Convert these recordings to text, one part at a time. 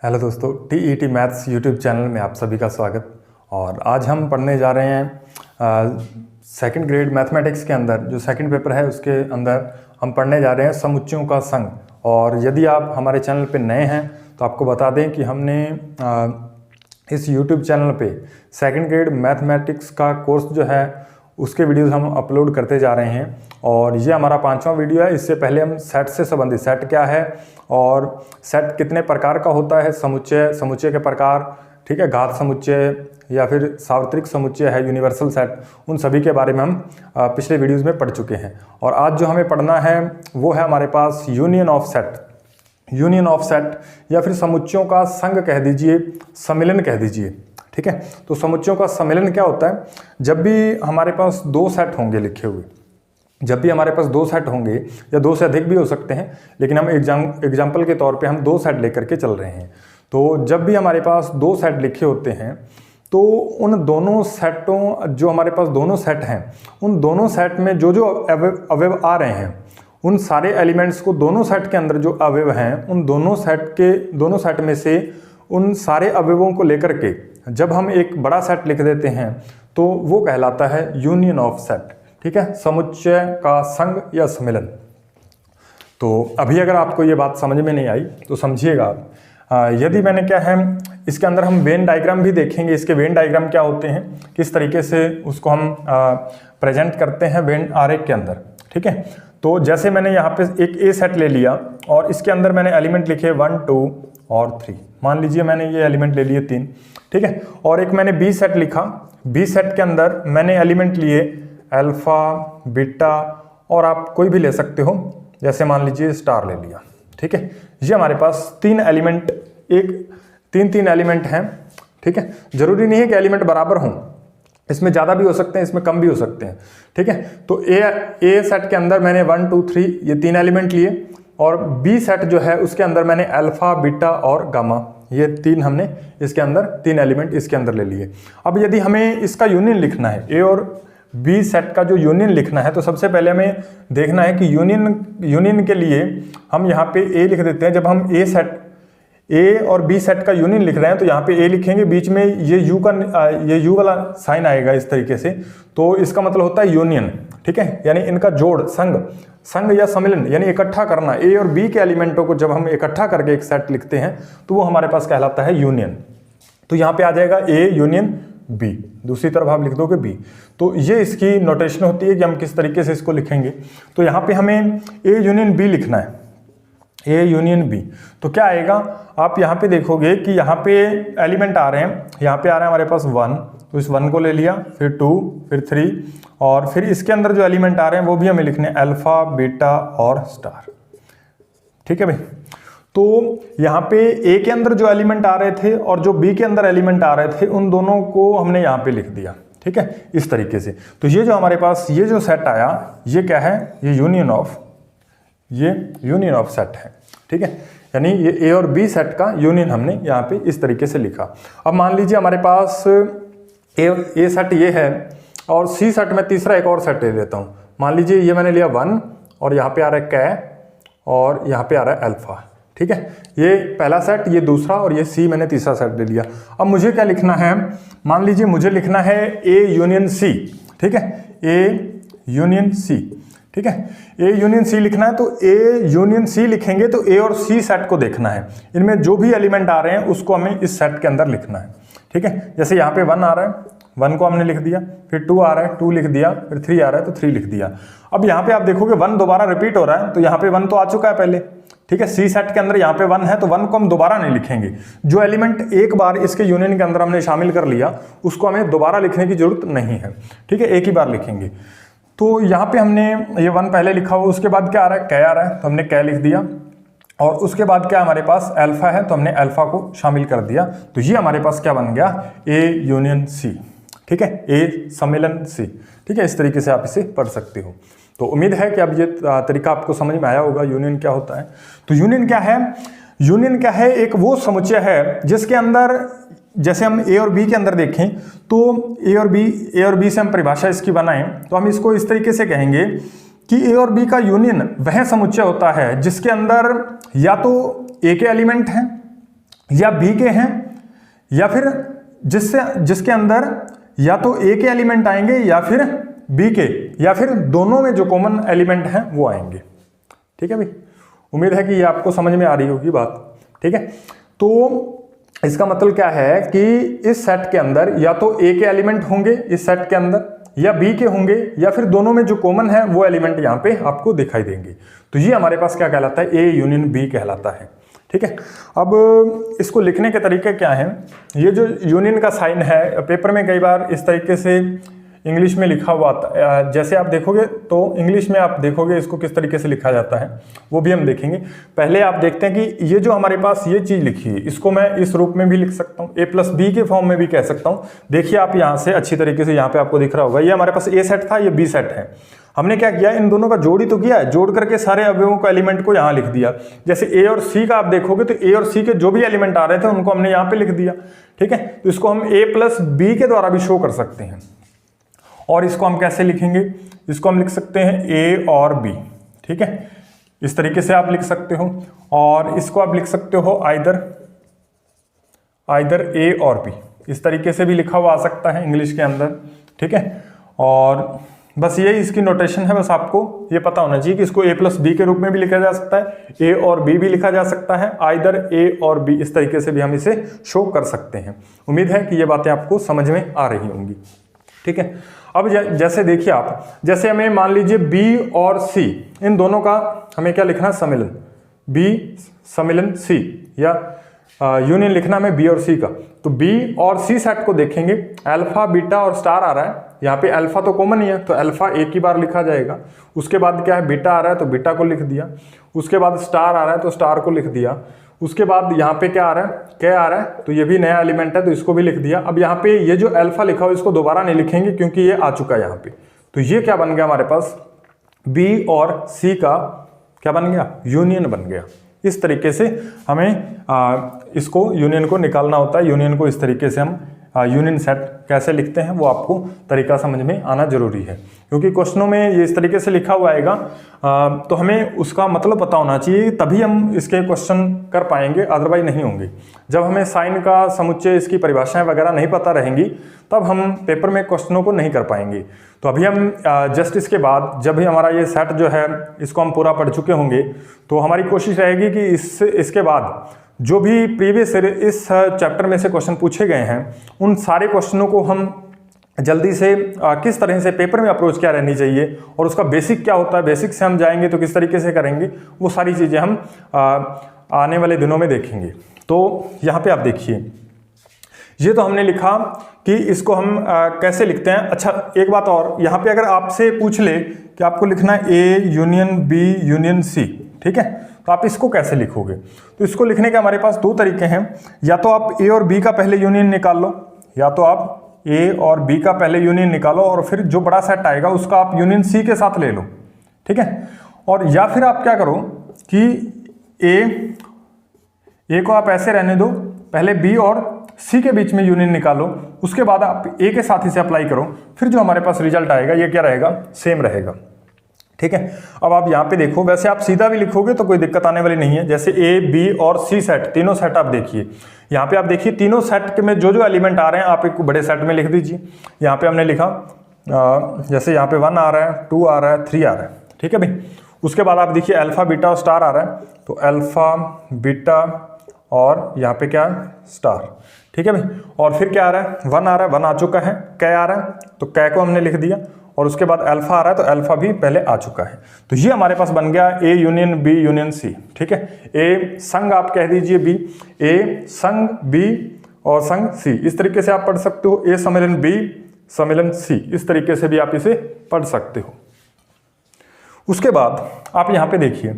Hello दोस्तों, TET maths YouTube channel में आप सभी का स्वागत। और आज हम पढ़ने जा रहे हैं सेकंड ग्रेड मैथमेटिक्स के अंदर जो सेकंड पेपर है उसके अंदर हम पढ़ने जा रहे हैं समुच्चयों का संघ। और यदि आप हमारे चैनल पे नए हैं तो आपको बता दें कि हमने इस यूट्यूब चैनल पे सेकंड ग्रेड मैथमेटिक्स का कोर्स जो है उसके वीडियोस हम अपलोड करते जा रहे हैं। और ये हमारा 5वां वीडियो है। इससे पहले हम सेट से संबंधित, सेट क्या है और सेट कितने प्रकार का होता है, समुच्चय के प्रकार, ठीक है, घात समुच्चय या फिर सार्वत्रिक समुच्चय है, यूनिवर्सल सेट, उन सभी के बारे में हम पिछले वीडियोस में पढ़ चुके हैं। और आज जो हमें पढ़ना है वो है हमारे पास यूनियन ऑफ सेट या फिर समुच्चयों का संघ कह दीजिए, सम्मिलन कह दीजिए, ठीक है। तो समुच्चयों का सम्मिलन क्या होता है? जब भी हमारे पास दो सेट होंगे लिखे हुए, जब भी हमारे पास दो सेट होंगे या दो से अधिक भी हो सकते हैं, लेकिन हम एग्जाम्पल के तौर पे हम दो सेट लेकर के चल रहे हैं। तो जब भी हमारे पास दो सेट लिखे होते हैं तो उन दोनों सेटों, जो हमारे पास दोनों सेट हैं, उन दोनों सेट में जो जो अवयव आ रहे हैं, उन सारे एलिमेंट्स को दोनों सेट के अंदर जो अवयव हैं उन दोनों सेट में से उन सारे अवयवों को लेकर के जब हम एक बड़ा सेट लिख देते हैं तो वो कहलाता है यूनियन ऑफ सेट, ठीक है, समुच्चय का संघ या सम्मिलन। तो अभी अगर आपको ये बात समझ में नहीं आई तो समझिएगा आप। यदि मैंने क्या है, इसके अंदर हम वेन डायग्राम भी देखेंगे। इसके वेन डायग्राम क्या होते हैं, किस तरीके से उसको हम प्रेजेंट करते हैं वेन आरेख के अंदर, ठीक है। तो जैसे मैंने यहाँ पे एक ए सेट ले लिया और इसके अंदर मैंने एलिमेंट लिखे 1, 2 और 3। मान लीजिए मैंने ये एलिमेंट ले लिए 3, ठीक है। और एक मैंने बी सेट लिखा, बी सेट के अंदर मैंने एलिमेंट लिए अल्फा, बीटा और आप कोई भी ले सकते हो, जैसे मान लीजिए स्टार ले लिया, ठीक है। ये हमारे पास तीन एलिमेंट, तीन एलिमेंट हैं, ठीक है। जरूरी नहीं है कि एलिमेंट बराबर हों, इसमें ज़्यादा भी हो सकते हैं, इसमें कम भी हो सकते हैं, ठीक है। तो ए सेट के अंदर मैंने 1, 2, 3 ये तीन एलिमेंट लिए और बी सेट जो है उसके अंदर मैंने अल्फा, बीटा और गामा, ये तीन हमने इसके अंदर तीन एलिमेंट इसके अंदर ले लिए। अब यदि हमें इसका यूनियन लिखना है, ए और बी सेट का जो यूनियन लिखना है, तो सबसे पहले हमें देखना है कि यूनियन के लिए हम यहाँ पे ए लिख देते हैं। जब हम ए और बी सेट का यूनियन लिख रहे हैं तो यहाँ पे ए लिखेंगे, बीच में ये यू वाला साइन आएगा इस तरीके से, तो इसका मतलब होता है यूनियन, ठीक है। यानी इनका जोड़, संघ या सम्मिलन, यानी इकट्ठा करना। ए और बी के एलिमेंटों को जब हम इकट्ठा करके एक सेट लिखते हैं तो वो हमारे पास कहलाता है यूनियन। तो यहाँ पे आ जाएगा ए यूनियन बी, दूसरी तरफ आप लिख दोगे बी। तो ये इसकी नोटेशन होती है कि हम किस तरीके से इसको लिखेंगे। तो यहाँ पे हमें ए यूनियन बी लिखना है, ए यूनियन बी। तो क्या आएगा, आप यहाँ पे देखोगे कि यहाँ पे एलिमेंट आ रहे हैं, यहाँ पे आ रहा है हमारे पास 1, तो इस 1 को ले लिया, फिर 2, फिर 3 और फिर इसके अंदर जो एलिमेंट आ रहे हैं वो भी हमें लिखने अल्फा, बीटा और स्टार, ठीक है भाई। तो यहाँ पे ए के अंदर जो एलिमेंट आ रहे थे और जो बी के अंदर एलिमेंट आ रहे थे उन दोनों को हमने यहाँ पे लिख दिया, ठीक है, इस तरीके से। तो ये जो हमारे पास ये जो सेट आया, ये क्या है, ये यूनियन ऑफ सेट है, ठीक है। यानी ये ए और बी सेट का यूनियन हमने यहाँ पे इस तरीके से लिखा। अब मान लीजिए हमारे पास ए सेट ये है और सी सेट में तीसरा एक और सेट ले लेता हूँ। मान लीजिए ये मैंने लिया 1 और यहाँ पे आ रहा है कै और यहाँ पे आ रहा है अल्फा, ठीक है। ये पहला सेट, ये दूसरा और ये सी मैंने तीसरा सेट ले लिया। अब मुझे क्या लिखना है, मान लीजिए मुझे लिखना है ए यूनियन सी, ठीक है, ए यूनियन सी, ठीक है। ए यूनियन सी लिखना है तो ए यूनियन सी लिखेंगे तो ए और सी सेट को देखना है, इनमें जो भी एलिमेंट आ रहे हैं उसको हमें इस सेट के अंदर लिखना है, ठीक है। जैसे यहाँ पे 1 आ रहा है, 1 को हमने लिख दिया, फिर 2 आ रहा है, 2 लिख दिया, फिर 3 आ रहा है तो 3 लिख दिया। अब यहाँ पे आप देखोगे 1 दोबारा रिपीट हो रहा है, तो यहाँ पे 1 तो आ चुका है पहले, ठीक है। सी सेट के अंदर यहाँ पे 1 है तो 1 को हम दोबारा नहीं लिखेंगे। जो एलिमेंट एक बार इसके यूनियन के अंदर हमने शामिल कर लिया उसको हमें दोबारा लिखने की जरूरत नहीं है, ठीक है, एक ही बार लिखेंगे। तो यहाँ पे हमने ये 1 पहले लिखा हुआ, उसके बाद क्या आ रहा है, कै आ रहा है तो हमने कै लिख दिया और उसके बाद क्या हमारे पास अल्फा है तो हमने अल्फा को शामिल कर दिया। तो ये हमारे पास क्या बन गया, ए यूनियन सी, ठीक है, ए सम्मिलन सी, ठीक है। इस तरीके से आप इसे पढ़ सकते हो। तो उम्मीद है कि अब ये तरीका आपको समझ में आया होगा यूनियन क्या होता है। तो यूनियन क्या है, एक वो समुच्चय है जिसके अंदर, जैसे हम ए और बी के अंदर देखें तो ए और बी से हम परिभाषा इसकी बनाएं तो हम इसको इस तरीके से कहेंगे कि ए और बी का यूनियन वह समुच्चय होता है जिसके अंदर या तो ए के एलिमेंट हैं या बी के हैं, या फिर जिसके अंदर या तो ए के एलिमेंट आएंगे या फिर बी के, या फिर दोनों में जो कॉमन एलिमेंट हैं वो आएंगे। ठीक है भाई, उम्मीद है कि ये आपको समझ में आ रही होगी बात। ठीक है, तो इसका मतलब क्या है कि इस सेट के अंदर या तो ए के एलिमेंट होंगे इस सेट के अंदर, या बी के होंगे, या फिर दोनों में जो कॉमन है वो एलिमेंट यहाँ पे आपको दिखाई देंगे। तो ये हमारे पास क्या कहलाता है, ए यूनियन बी कहलाता है। ठीक है, अब इसको लिखने के तरीके क्या हैं, ये जो यूनियन का साइन है पेपर में कई बार इस तरीके से इंग्लिश में लिखा हुआ आता है, जैसे आप देखोगे तो इंग्लिश में आप देखोगे इसको किस तरीके से लिखा जाता है वो भी हम देखेंगे। पहले आप देखते हैं कि ये जो हमारे पास ये चीज़ लिखी है इसको मैं इस रूप में भी लिख सकता हूँ, a+b के फॉर्म में भी कह सकता हूँ। देखिए आप यहाँ से अच्छी तरीके से यहाँ पे आपको दिख रहा होगा, ये हमारे पास ए सेट था, ये बी सेट है। हमने क्या किया, इन दोनों का जोड़ ही तो किया है, जोड़ करके सारे अवयवों को एलिमेंट को यहाँ लिख दिया। जैसे ए और सी का आप देखोगे तो ए और सी के जो भी एलिमेंट आ रहे थे उनको हमने यहाँ पे लिख दिया। ठीक है, तो इसको हम a+b के द्वारा भी शो कर सकते हैं। और इसको हम कैसे लिखेंगे, इसको हम लिख सकते हैं ए और बी। ठीक है, इस तरीके से आप लिख सकते हो, और इसको आप लिख सकते हो आइदर ए और बी, इस तरीके से भी लिखा हुआ आ सकता है इंग्लिश के अंदर। ठीक है, और बस यही इसकी नोटेशन है, बस आपको ये पता होना चाहिए कि इसको a+b के रूप में भी लिखा जा सकता है, a और b भी लिखा जा सकता है, आइदर a और b, इस तरीके से भी हम इसे शो कर सकते हैं। उम्मीद है कि ये बातें आपको समझ में आ रही होंगी। ठीक है, अब जैसे देखिए आप, जैसे हमें मान लीजिए b और c, इन दोनों का हमें क्या लिखना है, सम्मिलन, b सम्मिलन c, या यूनियन लिखना हमें b और c का। तो b और c सेट को देखेंगे, अल्फा बीटा और स्टार आ रहा है, यहाँ पे अल्फा तो कॉमन ही है तो अल्फा एक ही बार लिखा जाएगा। उसके बाद क्या है, बीटा आ रहा है तो बीटा को लिख दिया। उसके बाद स्टार आ रहा है तो स्टार को लिख दिया। उसके बाद यहाँ पे क्या आ रहा है, क्या आ रहा है, तो ये भी नया एलिमेंट है तो इसको भी लिख दिया। अब यहाँ पे ये जो अल्फा लिखा हो इसको दोबारा नहीं लिखेंगे क्योंकि ये आ चुका है यहाँ पे। तो ये क्या बन गया हमारे पास, b और c का क्या बन गया, यूनियन बन गया। इस तरीके से हमें इसको यूनियन को निकालना होता है। यूनियन को इस तरीके से हम यूनियन सेट कैसे लिखते हैं वो आपको तरीका समझ में आना जरूरी है, क्योंकि क्वेश्चनों में ये इस तरीके से लिखा हुआ आएगा तो हमें उसका मतलब पता होना चाहिए, तभी हम इसके क्वेश्चन कर पाएंगे, अदरवाइज नहीं होंगे। जब हमें साइन का समुच्चय, इसकी परिभाषाएं वगैरह नहीं पता रहेंगी तब हम पेपर में क्वेश्चनों को नहीं कर पाएंगे। तो अभी हम जस्ट इसके बाद जब भी हमारा ये सेट जो है इसको हम पूरा पढ़ चुके होंगे तो हमारी कोशिश रहेगी कि इसके बाद जो भी प्रीवियस इस चैप्टर में से क्वेश्चन पूछे गए हैं उन सारे क्वेश्चनों को हम जल्दी से किस तरह से पेपर में अप्रोच क्या रहनी चाहिए और उसका बेसिक क्या होता है, बेसिक से हम जाएंगे तो किस तरीके से करेंगे, वो सारी चीज़ें हम आने वाले दिनों में देखेंगे। तो यहाँ पे आप देखिए, ये तो हमने लिखा कि इसको हम कैसे लिखते हैं। अच्छा एक बात और, यहाँ पे अगर आपसे पूछ ले कि आपको लिखना है A union B union C, ठीक है, तो आप इसको कैसे लिखोगे। तो इसको लिखने के हमारे पास दो तरीके हैं, या तो आप ए और बी का पहले यूनियन निकाल लो, या तो आप ए और बी का पहले यूनियन निकालो और फिर जो बड़ा सेट आएगा उसका आप यूनियन सी के साथ ले लो, ठीक है। और या फिर आप क्या करो कि ए को आप ऐसे रहने दो, पहले बी और सी के बीच में यूनियन निकालो, उसके बाद आप ए के साथ इसे अप्लाई करो, फिर जो हमारे पास रिजल्ट आएगा ये क्या रहेगा, सेम रहेगा, ठीक है। अब आप यहाँ पे देखो, वैसे आप सीधा भी लिखोगे तो कोई दिक्कत आने वाली नहीं है। जैसे ए बी और सी सेट, तीनों सेट आप देखिए, यहाँ पे आप देखिए तीनों सेट में जो जो एलिमेंट आ रहे हैं आप एक बड़े सेट में लिख दीजिए। यहाँ पे हमने लिखा जैसे यहाँ पे 1 आ रहा है, 2 आ रहा है, 3 आ रहा है, ठीक है भाई। उसके बाद आप देखिए अल्फा बीटा और स्टार आ रहा है, तो अल्फा बीटा और यहाँ पे क्या स्टार, ठीक है भाई। और फिर क्या आ रहा है, 1 आ रहा है, 1 आ चुका है, कै आ रहा है तो कै को हमने लिख दिया, और उसके बाद अल्फा आ रहा है तो अल्फा भी पहले आ चुका है। तो ये हमारे पास बन गया A union B union C, ठीक है। ए संग आप कह दीजिए बी, ए संग बी और संग सी, इस तरीके से आप पढ़ सकते हो। ए सम्मिलन बी सम्मिलन सी, इस तरीके से भी आप इसे पढ़ सकते हो। उसके बाद आप यहाँ पे देखिए,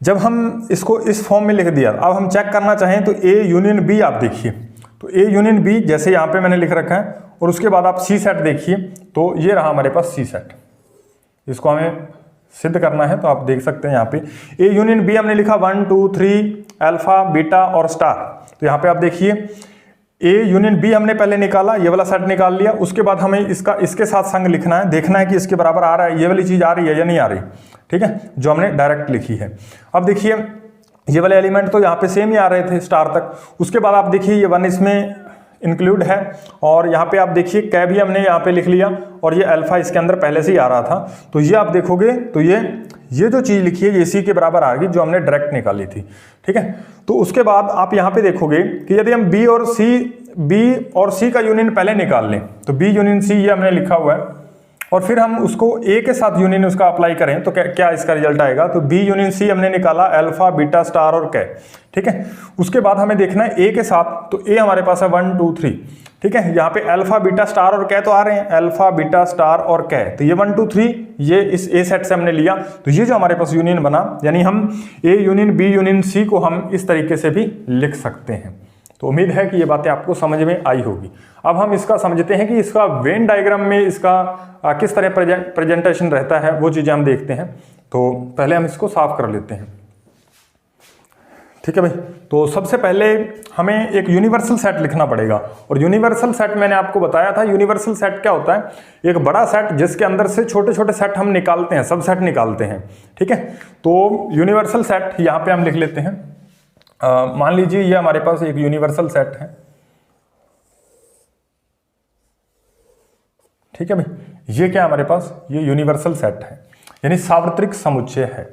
जब हम इसको इस फॉर्म में लिख दिया, अब हम चेक करना चाहें तो ए यूनियन बी आप देखिए, तो ए यूनियन बी जैसे यहाँ पे मैंने लिख रखा है, और उसके बाद आप सी सेट देखिए, तो ये रहा हमारे पास सी सेट। इसको हमें सिद्ध करना है तो आप देख सकते हैं यहाँ पे ए यूनियन बी हमने लिखा 1 2 3 अल्फा बीटा और स्टार। तो यहाँ पे आप देखिए ए यूनियन बी हमने पहले निकाला, ये वाला सेट निकाल लिया, उसके बाद हमें इसके साथ संग लिखना है, देखना है कि इसके बराबर आ रहा है, ये वाली चीज़ आ रही है या नहीं आ रही, ठीक है, जो हमने डायरेक्ट लिखी है। अब देखिए ये वाले एलिमेंट तो यहाँ पे सेम ही आ रहे थे स्टार तक। उसके बाद आप देखिए ये 1 इसमें इंक्लूड है, और यहाँ पे आप देखिए कै भी हमने यहाँ पे लिख लिया, और ये अल्फा इसके अंदर पहले से ही आ रहा था। तो ये आप देखोगे तो ये जो चीज़ लिखी है ये सी के बराबर आ गई, जो हमने डायरेक्ट निकाली थी। ठीक है, तो उसके बाद आप यहाँ पे देखोगे कि यदि हम बी और सी का यूनियन पहले निकाल लें, तो बी यूनियन सी ये हमने लिखा हुआ है, और फिर हम उसको ए के साथ यूनियन उसका अप्लाई करें तो क्या इसका रिजल्ट आएगा। तो बी यूनियन सी हमने निकाला अल्फा बीटा स्टार और कै। ठीक है, उसके बाद हमें देखना है ए के साथ, तो ए हमारे पास है 1 2 3। ठीक है, यहाँ पे अल्फा बीटा स्टार और कै तो आ रहे हैं, अल्फा बीटा स्टार और कै, तो ये 1 2 3 ये इस ए सेट से हमने लिया। तो ये जो हमारे पास यूनियन बना, यानी हम A union B union C को हम इस तरीके से भी लिख सकते हैं। तो उम्मीद है कि ये बातें आपको समझ में आई होगी। अब हम इसका समझते हैं कि इसका वेन डायग्राम में इसका किस तरह प्रेजेंटेशन रहता है, वो चीज़ें हम देखते हैं। तो पहले हम इसको साफ कर लेते हैं। ठीक है भाई, तो सबसे पहले हमें एक यूनिवर्सल सेट लिखना पड़ेगा, और यूनिवर्सल सेट मैंने आपको बताया था। यूनिवर्सल सेट क्या होता है, एक बड़ा सेट जिसके अंदर से छोटे छोटे सेट हम निकालते हैं, सब सेट निकालते हैं। ठीक है, तो यूनिवर्सल सेट यहाँ पे हम लिख लेते हैं। मान लीजिए ये हमारे पास एक यूनिवर्सल सेट है। ठीक है भाई, ये क्या हमारे पास, ये यूनिवर्सल सेट है, यानी सार्वत्रिक समुच्चय है।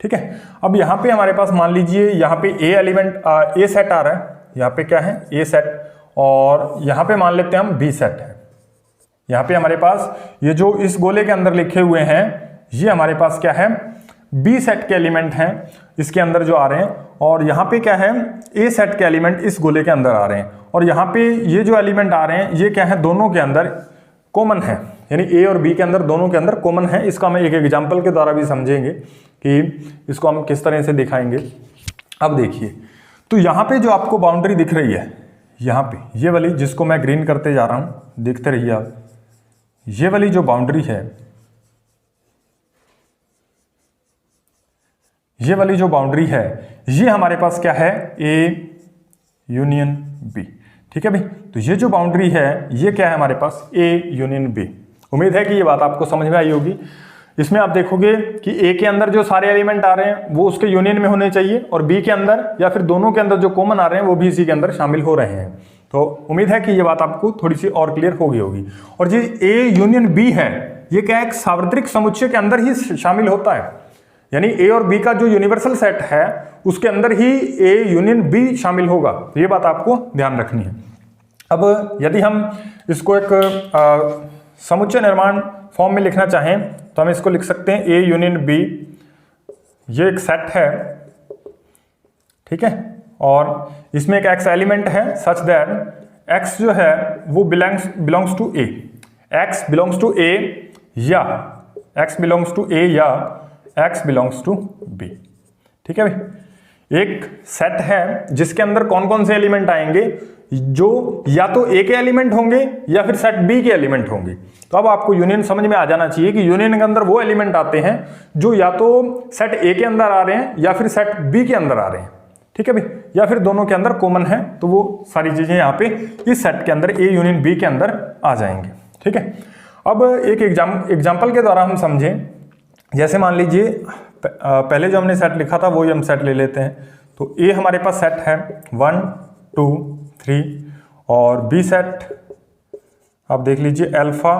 ठीक है, अब यहाँ पे हमारे पास मान लीजिए यहाँ पे ए एलिमेंट ए सेट आ रहा है, यहाँ पे क्या है ए सेट, और यहाँ पे मान लेते हैं हम बी सेट है। यहाँ पे हमारे पास ये जो इस गोले के अंदर लिखे हुए हैं, ये हमारे पास क्या है, बी सेट के एलिमेंट हैं इसके अंदर जो आ रहे हैं, और यहाँ पे क्या है ए सेट के एलिमेंट इस गोले के अंदर आ रहे हैं, और यहाँ पे ये जो एलिमेंट आ रहे हैं ये क्या है, दोनों के अंदर कॉमन है, यानी ए और बी के अंदर दोनों के अंदर कॉमन है। इसका हम एक एग्जांपल के द्वारा भी समझेंगे कि इसको हम किस तरह से दिखाएंगे। अब देखिए, तो यहाँ पे जो आपको बाउंड्री दिख रही है, यहाँ पे ये वाली जिसको मैं ग्रीन करते जा रहा हूँ, देखते रहिए आप, ये वाली जो बाउंड्री है, ये वाली जो बाउंड्री है, ये हमारे पास क्या है, ए यूनियन बी। ठीक है भाई, तो ये जो बाउंड्री है ये क्या है हमारे पास, ए यूनियन बी। उम्मीद है कि ये बात आपको समझ में आई होगी। इसमें आप देखोगे कि ए के अंदर जो सारे एलिमेंट आ रहे हैं वो उसके यूनियन में होने चाहिए, और बी के अंदर या फिर दोनों के अंदर जो कॉमन आ रहे हैं वो भी इसी के अंदर शामिल हो रहे हैं। तो उम्मीद है कि ये बात आपको थोड़ी सी और क्लियर हो गई होगी। और जो ए यूनियन बी है ये क्या, एक सार्वत्रिक समुच्चय के अंदर ही शामिल होता है, यानी ए और बी का जो यूनिवर्सल सेट है उसके अंदर ही ए यूनियन बी शामिल होगा। तो ये बात आपको ध्यान रखनी है। अब यदि हम इसको एक समुच्चय निर्माण फॉर्म में लिखना चाहें तो हम इसको लिख सकते हैं ए यूनियन बी, ये एक सेट है। ठीक है, और इसमें एक एक्स एलिमेंट है सच दैट एक्स जो है वो belongs to A, X belongs to A या एक्स बिलोंग्स टू ए या एक्स बिलोंग्स टू बी। ठीक है भाई, एक सेट है जिसके अंदर कौन कौन से एलिमेंट आएंगे, जो या तो ए के एलिमेंट होंगे या फिर सेट बी के एलिमेंट होंगे। तो अब आपको यूनियन समझ में आ जाना चाहिए कि यूनियन के अंदर वो एलिमेंट आते हैं जो या तो सेट ए के अंदर आ रहे हैं या फिर सेट बी के अंदर आ रहे हैं। ठीक है भाई, या फिर दोनों के अंदर कॉमन है, तो वो सारी चीजें यहाँ पे इस सेट के अंदर ए यूनियन बी के अंदर आ जाएंगे। ठीक है, अब एक एग्जाम्पल के द्वारा हम समझें। जैसे मान लीजिए पहले जो हमने सेट लिखा था वही हम सेट ले लेते हैं। तो ए हमारे पास सेट है 1 2 3, और बी सेट आप देख लीजिए अल्फा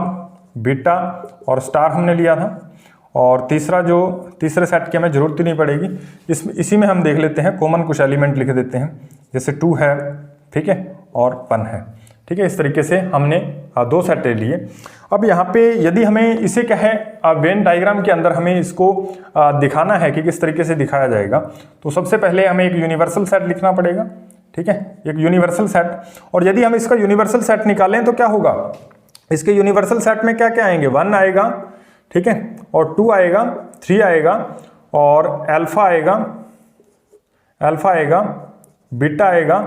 बीटा और स्टार हमने लिया था, और तीसरे सेट की हमें जरूरत ही नहीं पड़ेगी, इसी में हम देख लेते हैं कॉमन कुछ एलिमेंट लिख देते हैं, जैसे 2 है, ठीक है, और 1 है। ठीक है, इस तरीके से हमने 2 सेट ले लिए। अब यहाँ पे यदि हमें इसे क्या है वेन डायग्राम के अंदर हमें इसको दिखाना है कि किस तरीके से दिखाया जाएगा, तो सबसे पहले हमें एक यूनिवर्सल सेट लिखना पड़ेगा। ठीक है, एक यूनिवर्सल सेट, और यदि हम इसका यूनिवर्सल सेट निकालें तो क्या होगा, इसके यूनिवर्सल सेट में क्या क्या आएंगे, 1 आएगा, ठीक है, और 2 आएगा, 3 आएगा, और अल्फा आएगा, बीटा आएगा,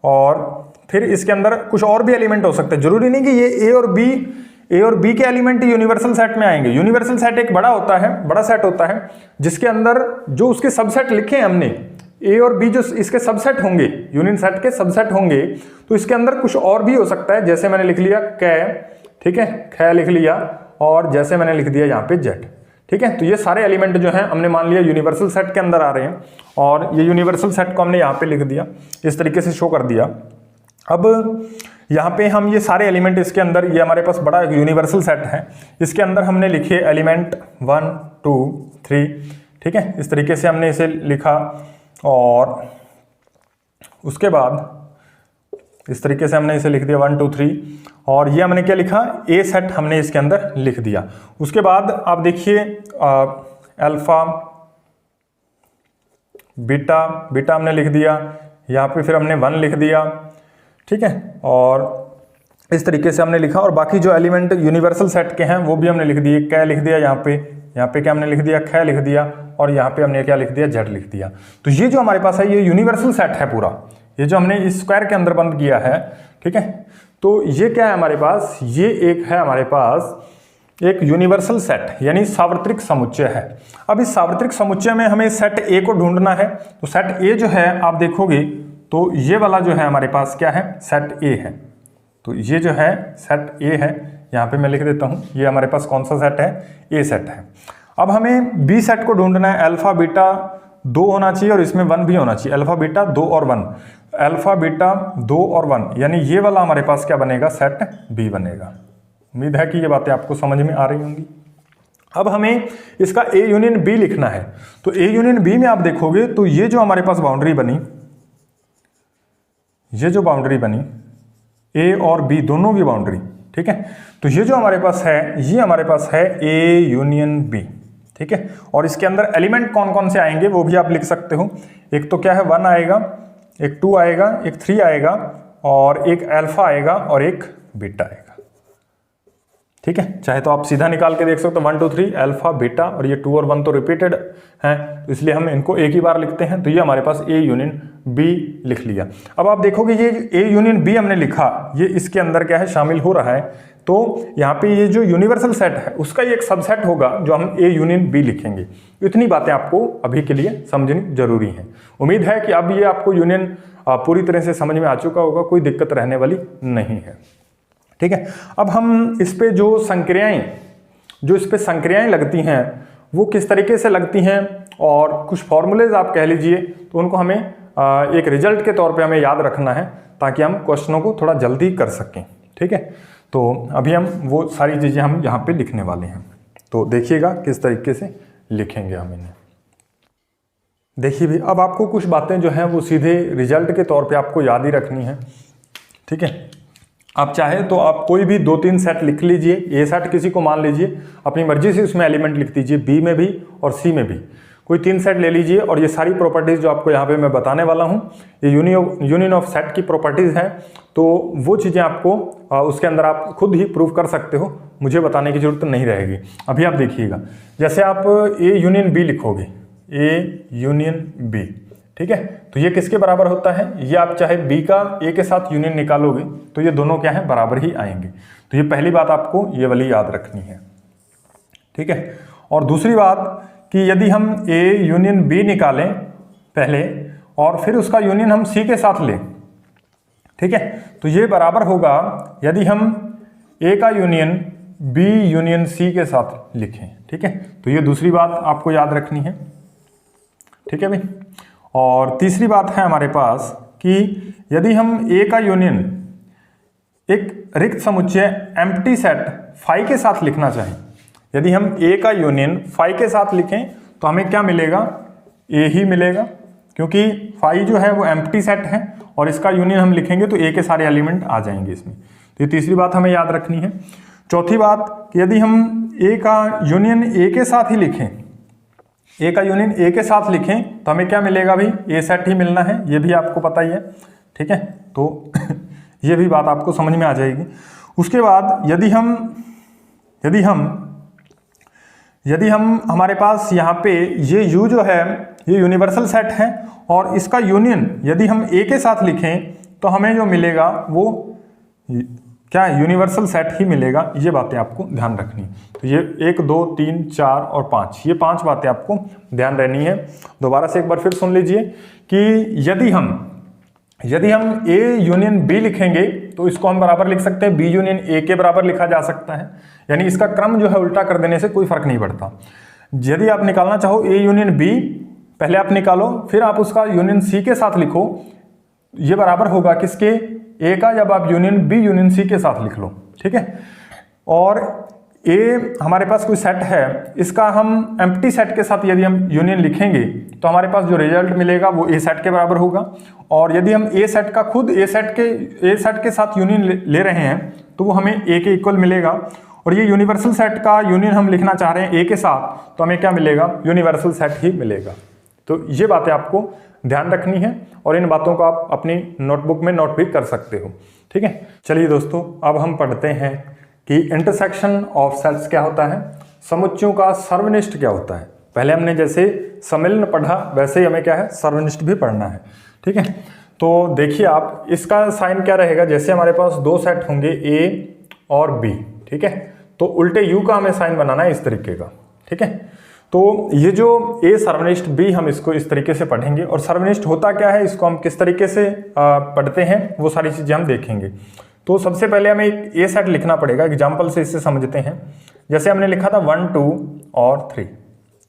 और फिर इसके अंदर कुछ और भी एलिमेंट हो सकते हैं। जरूरी नहीं कि ये ए और बी के एलिमेंट यूनिवर्सल सेट में आएंगे। यूनिवर्सल सेट एक बड़ा सेट होता है जिसके अंदर जो उसके सबसेट लिखे हैं हमने, ए और बी जो इसके सबसेट होंगे, यूनियन सेट के सबसेट होंगे, तो इसके अंदर कुछ और भी हो सकता है। जैसे मैंने लिख लिया कै, ठीक है, कै लिख लिया, और जैसे मैंने लिख दिया यहाँ पे जेड। ठीक है। तो ये सारे एलिमेंट जो हैं हमने मान लिया यूनिवर्सल सेट के अंदर आ रहे हैं, और ये यूनिवर्सल सेट को हमने यहाँ पे लिख दिया, इस तरीके से शो कर दिया। अब यहाँ पे हम ये सारे एलिमेंट इसके अंदर, ये हमारे पास बड़ा यूनिवर्सल सेट है, इसके अंदर हमने लिखे एलिमेंट 1 2 3, ठीक है। इस तरीके से हमने इसे लिखा, और उसके बाद इस तरीके से हमने इसे लिख दिया 1 2 3, और ये हमने क्या लिखा, ए सेट हमने इसके अंदर लिख दिया। उसके बाद आप देखिए अल्फा बीटा, बीटा हमने लिख दिया, यहाँ पे फिर हमने 1 लिख दिया, ठीक है। और इस तरीके से हमने लिखा, और बाकी जो एलिमेंट यूनिवर्सल सेट के हैं वो भी हमने लिख दिए। कै लिख दिया यहाँ पे क्या हमने लिख दिया, ख लिख दिया, और यहाँ पे हमने क्या लिख दिया, जेड लिख दिया। तो ये जो हमारे पास है ये यूनिवर्सल सेट है पूरा, ये जो हमने इस स्क्वायर के अंदर बंद किया है, ठीक है। तो ये क्या है हमारे पास, ये एक है हमारे पास एक यूनिवर्सल सेट, यानी सार्वत्रिक समुच्चय है। अब इस सार्वत्रिक समुच्चय में हमें सेट ए को ढूंढना है। तो सेट ए जो है आप देखोगे तो ये वाला जो है हमारे पास क्या है, सेट ए है। तो ये जो है सेट ए है, यहाँ पे मैं लिख देता हूँ, ये हमारे पास कौन सा सेट है, ए सेट है। अब हमें बी सेट को ढूंढना है। अल्फा बीटा 2 होना चाहिए और इसमें 1 भी होना चाहिए। अल्फा बीटा 2 और 1, अल्फा बीटा 2 और 1, यानी ये वाला हमारे पास क्या बनेगा, सेट बी बनेगा। उम्मीद है कि ये बातें आपको समझ में आ रही होंगी। अब हमें इसका ए यूनियन बी लिखना है। तो ए यूनियन बी में आप देखोगे तो ये जो हमारे पास बाउंड्री बनी, ये जो बाउंड्री बनी ए और बी दोनों की बाउंड्री, ठीक है। तो ये जो हमारे पास है, ये हमारे पास है ए यूनियन बी, ठीक है। और इसके अंदर एलिमेंट कौन कौन से आएंगे वो भी आप लिख सकते हो। एक तो क्या है 1 आएगा, एक 2 आएगा, एक 3 आएगा, और एक अल्फा आएगा, और एक बीटा आएगा, ठीक है। चाहे तो आप सीधा निकाल के देख सकते हो 1 2 3 अल्फा बीटा, और ये 2 और 1 तो रिपीटेड हैं, तो इसलिए हम इनको एक ही बार लिखते हैं। तो ये हमारे पास ए यूनियन बी लिख लिया। अब आप देखोगे ये ए यूनियन बी हमने लिखा, ये इसके अंदर क्या है, शामिल हो रहा है। तो यहाँ पे ये जो यूनिवर्सल सेट है उसका ये एक सबसेट होगा जो हम ए यूनियन बी लिखेंगे। इतनी बातें आपको अभी के लिए समझनी जरूरी है। उम्मीद है कि अब ये आपको यूनियन पूरी तरह से समझ में आ चुका होगा, कोई दिक्कत रहने वाली नहीं है, ठीक है। अब हम इस पे जो संक्रियाएं लगती हैं वो किस तरीके से लगती हैं, और कुछ फॉर्मूलेज आप कह लीजिए, तो उनको हमें एक रिजल्ट के तौर पे हमें याद रखना है ताकि हम क्वेश्चनों को थोड़ा जल्दी कर सकें, ठीक है। तो अभी हम वो सारी चीज़ें हम यहाँ पे लिखने वाले हैं। तो देखिएगा किस तरीके से लिखेंगे हम इन्हें। देखिए भी, अब आपको कुछ बातें जो हैं वो सीधे रिजल्ट के तौर पे आपको याद ही रखनी है, ठीक है। आप चाहे तो आप कोई भी 2-3 सेट लिख लीजिए। ए सेट किसी को मान लीजिए, अपनी मर्जी से उसमें एलिमेंट लिख दीजिए, बी में भी और सी में भी कोई 3 सेट ले लीजिए, और ये सारी प्रॉपर्टीज़ जो आपको यहाँ पे मैं बताने वाला हूँ ये यूनियन ऑफ सेट की प्रॉपर्टीज़ हैं। तो वो चीज़ें आपको उसके अंदर आप खुद ही प्रूव कर सकते हो, मुझे बताने की जरूरत नहीं रहेगी। अभी आप देखिएगा, जैसे आप ए यूनियन बी लिखोगे, ए यूनियन बी, ठीक है। तो ये किसके बराबर होता है, ये आप चाहे बी का ए के साथ यूनियन निकालोगे तो ये दोनों क्या है, बराबर ही आएंगे। तो ये पहली बात आपको ये वाली याद रखनी है, ठीक है। और दूसरी बात कि यदि हम ए यूनियन बी निकालें पहले और फिर उसका यूनियन हम सी के साथ लें, ठीक है, तो ये बराबर होगा यदि हम ए का यूनियन बी यूनियन सी के साथ लिखें, ठीक है। तो ये दूसरी बात आपको याद रखनी है, ठीक है भाई। और तीसरी बात है हमारे पास कि यदि हम ए का यूनियन एक रिक्त समुच्चय एम्प्टी सेट फाई के साथ लिखना चाहें, यदि हम ए का यूनियन फाई के साथ लिखें तो हमें क्या मिलेगा, ए ही मिलेगा, क्योंकि फाई जो है वो एम्प्टी सेट है और इसका यूनियन हम लिखेंगे तो ए के सारे एलिमेंट आ जाएंगे इसमें। तो ये तीसरी बात हमें याद रखनी है। चौथी बात कि यदि हम ए का यूनियन ए के साथ ही लिखें, ए का यूनियन ए के साथ लिखें तो हमें क्या मिलेगा भाई, ए सेट ही मिलना है, ये भी आपको पता ही है, ठीक है। तो ये भी बात आपको समझ में आ जाएगी। उसके बाद यदि हम हमारे पास यहाँ पे ये U जो है ये यूनिवर्सल सेट है और इसका यूनियन यदि हम ए के साथ लिखें तो हमें जो मिलेगा वो क्या यूनिवर्सल सेट ही मिलेगा। ये बातें आपको ध्यान रखनी। तो ये 1 2 3 4 और 5, ये 5 बातें आपको ध्यान रहनी है। दोबारा से एक बार फिर सुन लीजिए कि यदि हम ए यूनियन बी लिखेंगे तो इसको हम बराबर लिख सकते हैं बी यूनियन ए के बराबर लिखा जा सकता है, यानी इसका क्रम जो है उल्टा कर देने से कोई फर्क नहीं पड़ता। यदि आप निकालना चाहो ए यूनियन बी, पहले आप निकालो, फिर आप उसका यूनियन सी के साथ लिखो, ये बराबर होगा किसके, ए का, जब आप यूनियन बी यूनियन सी के साथ लिख लो, ठीक है। और ए हमारे पास कोई सेट है, इसका हम एम्प्टी सेट के साथ यदि हम यूनियन लिखेंगे तो हमारे पास जो रिजल्ट मिलेगा वो ए सेट के बराबर होगा। और यदि हम ए सेट का खुद ए सेट के साथ यूनियन ले रहे हैं तो वो हमें ए के इक्वल मिलेगा। और ये यूनिवर्सल सेट का यूनियन हम लिखना चाह रहे हैं ए के साथ, तो हमें क्या मिलेगा, यूनिवर्सल सेट ही मिलेगा। तो ये बातें आपको ध्यान रखनी है और इन बातों को आप अपनी नोटबुक में नोट भी कर सकते हो, ठीक है। चलिए दोस्तों, अब हम पढ़ते हैं कि इंटरसेक्शन ऑफ सेट्स क्या होता है, समुच्चयों का सर्वनिष्ठ क्या होता है। पहले हमने जैसे सम्मिलन पढ़ा वैसे ही हमें क्या है, सर्वनिष्ठ भी पढ़ना है, ठीक है। तो देखिए आप, इसका साइन क्या रहेगा, जैसे हमारे पास दो सेट होंगे ए और बी, ठीक है, तो उल्टे यू का हमें साइन बनाना है इस तरीके का, ठीक है। तो ये जो ए सर्वनिष्ठ बी, हम इसको इस तरीके से पढ़ेंगे। और सर्वनिष्ठ होता क्या है, इसको हम किस तरीके से पढ़ते हैं, वो सारी चीजें हम देखेंगे। तो सबसे पहले हमें एक ए सेट लिखना पड़ेगा, एग्जाम्पल से इससे समझते हैं। जैसे हमने लिखा था 1 2 और 3,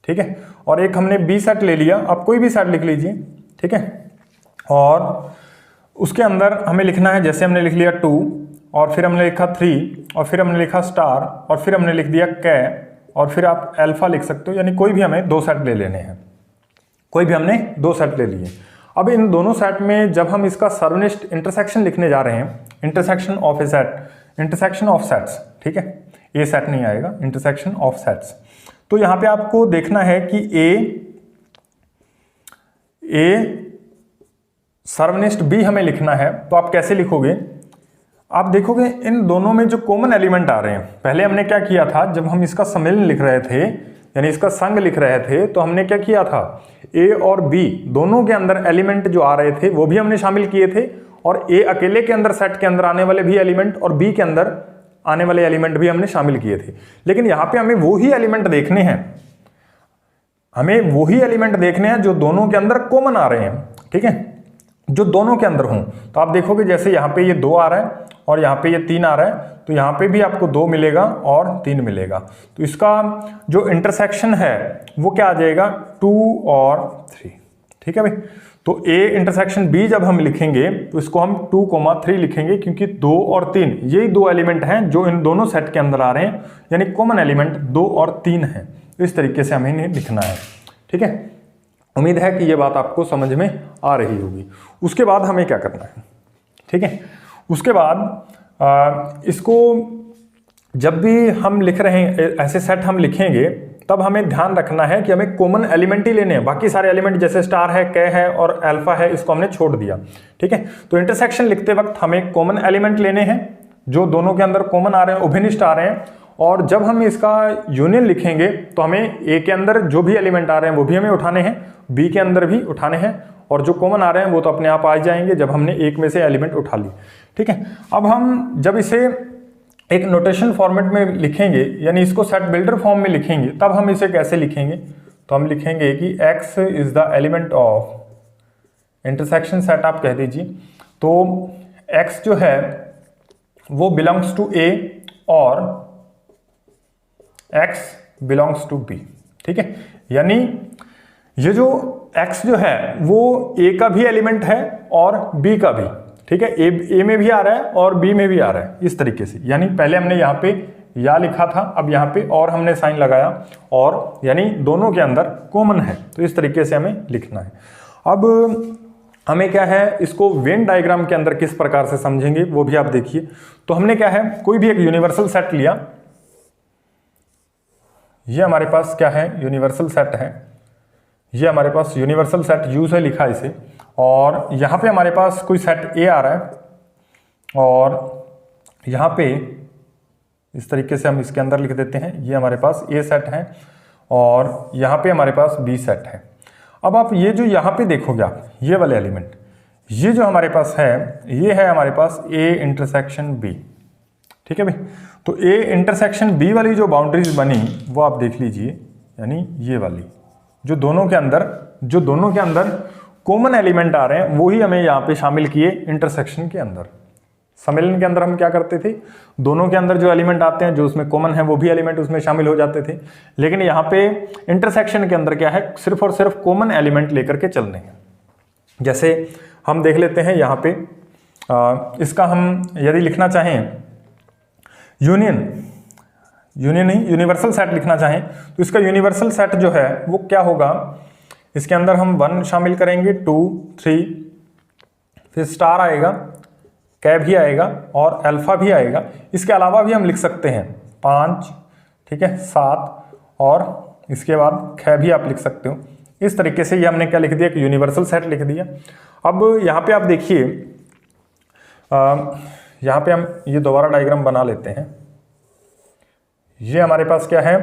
ठीक है, और एक हमने बी सेट ले लिया, आप कोई भी सेट लिख लीजिए, ठीक है। और उसके अंदर हमें लिखना है, जैसे हमने लिख लिया 2 और फिर हमने लिखा 3 और फिर हमने लिखा स्टार और फिर हमने लिख दिया कै और फिर आप अल्फा लिख सकते हो, यानी कोई भी हमें दो सेट ले लेने हैं, कोई भी हमने दो सेट ले लिए। अब इन दोनों सेट में जब हम इसका सर्वनिष्ठ इंटरसेक्शन लिखने जा रहे हैं, intersection of A set, intersection of sets, ठीक है, ए सेट नहीं आएगा, इंटरसेक्शन ऑफ सेट्स। तो यहां पे आपको देखना है कि ए सर्वनिष्ठ बी हमें लिखना है, तो आप कैसे लिखोगे, आप देखोगे इन दोनों में जो कॉमन एलिमेंट आ रहे हैं। पहले हमने क्या किया था, जब हम इसका सम्मिलन लिख रहे थे, यानी इसका संग लिख रहे थे, तो हमने क्या किया था, ए और बी दोनों के अंदर एलिमेंट जो आ रहे थे वो भी हमने शामिल किए थे, और ए अकेले के अंदर सेट के अंदर आने वाले भी एलिमेंट और बी के अंदर आने वाले एलिमेंट भी हमने शामिल किए थे। लेकिन यहाँ पे हमें वही एलिमेंट देखने हैं, हमें वही एलिमेंट देखने हैं जो दोनों के अंदर कॉमन आ रहे हैं, ठीक है, जो दोनों के अंदर हों। तो आप देखोगे जैसे यहाँ पे ये 2 आ रहा है और यहाँ पे ये 3 आ रहा है, तो यहाँ पे भी आपको 2 मिलेगा और 3 मिलेगा। तो इसका जो इंटरसेक्शन है वो क्या आ जाएगा, 2 और 3, ठीक है भाई। तो ए इंटरसेक्शन बी जब हम लिखेंगे तो इसको हम 2, 3 लिखेंगे, क्योंकि 2 और 3 यही दो एलिमेंट हैं जो इन दोनों सेट के अंदर आ रहे हैं, यानी कॉमन एलिमेंट 2 और 3 है। इस तरीके से हमें इन्हें लिखना है, ठीक है। उम्मीद है कि ये बात आपको समझ में आ रही होगी। उसके बाद हमें क्या करना है, ठीक है, उसके बाद इसको जब भी हम लिख रहे हैं, ऐसे सेट हम लिखेंगे, तब हमें ध्यान रखना है कि हमें कॉमन एलिमेंट ही लेने हैं। बाकी सारे एलिमेंट जैसे स्टार है, कै है और अल्फा है, इसको हमने छोड़ दिया, ठीक है। तो इंटरसेक्शन लिखते वक्त हमें कॉमन एलिमेंट लेने हैं जो दोनों के अंदर कॉमन आ रहे हैं, उभयनिष्ठ आ रहे हैं। और जब हम इसका यूनियन लिखेंगे तो हमें ए के अंदर जो भी एलिमेंट आ रहे हैं वो भी हमें उठाने हैं, बी के अंदर भी उठाने हैं, और जो कॉमन आ रहे हैं वो तो अपने आप आ जाएंगे जब हमने एक में से एलिमेंट उठा ली, ठीक है। अब हम जब इसे एक नोटेशन फॉर्मेट में लिखेंगे, यानी इसको सेट बिल्डर फॉर्म में लिखेंगे, तब हम इसे कैसे लिखेंगे, तो हम लिखेंगे कि x is the element of intersection set, आप कह दीजिए। तो x जो है वो बिलोंग्स टू a और x बिलोंग्स टू b, ठीक है। यानी ये जो x जो है वो a का भी एलिमेंट है और b का भी, ठीक है, ए में भी आ रहा है और बी में भी आ रहा है, इस तरीके से। यानी पहले हमने यहाँ पे या लिखा था, अब यहाँ पे और हमने साइन लगाया, और यानी दोनों के अंदर कॉमन है, तो इस तरीके से हमें लिखना है। अब हमें क्या है, इसको वेन डायग्राम के अंदर किस प्रकार से समझेंगे वो भी आप देखिए। तो हमने क्या है, कोई भी एक यूनिवर्सल सेट लिया, ये हमारे पास क्या है, यूनिवर्सल सेट है, ये हमारे पास यूनिवर्सल सेट यू से लिखा इसे, और यहाँ पे हमारे पास कोई सेट ए आ रहा है और यहाँ पे इस तरीके से हम इसके अंदर लिख देते हैं, ये हमारे पास ए सेट है और यहाँ पे हमारे पास बी सेट है। अब आप ये जो यहाँ पे देखोगे आप, ये वाले एलिमेंट, ये जो हमारे पास है, ये है हमारे पास ए इंटरसेक्शन बी, ठीक है भाई। तो ए इंटरसेक्शन बी वाली जो बाउंड्रीज बनी वो आप देख लीजिए, यानी ये वाली जो दोनों के अंदर कॉमन एलिमेंट आ रहे हैं, वो ही हमें यहाँ पे शामिल किए इंटरसेक्शन के अंदर। सम्मेलन के अंदर हम क्या करते थे, दोनों के अंदर जो एलिमेंट आते हैं जो उसमें कॉमन है वो भी एलिमेंट उसमें शामिल हो जाते थे। लेकिन यहाँ पे इंटरसेक्शन के अंदर क्या है, सिर्फ और सिर्फ कॉमन एलिमेंट लेकर के चलने हैं। जैसे हम देख लेते हैं यहाँ पे इसका हम यदि लिखना चाहें यूनिवर्सल सेट लिखना चाहें तो इसका यूनिवर्सल सेट जो है वो क्या होगा, इसके अंदर हम 1 शामिल करेंगे, 2, 3, फिर स्टार आएगा, कै भी आएगा और अल्फा भी आएगा। इसके अलावा भी हम लिख सकते हैं 5, ठीक है, 7 और इसके बाद कै भी आप लिख सकते हो। इस तरीके से ये हमने क्या लिख दिया, एक यूनिवर्सल सेट लिख दिया। अब यहाँ पे आप देखिए, यहाँ पे हम ये दोबारा डायग्राम बना लेते हैं। ये हमारे पास क्या है,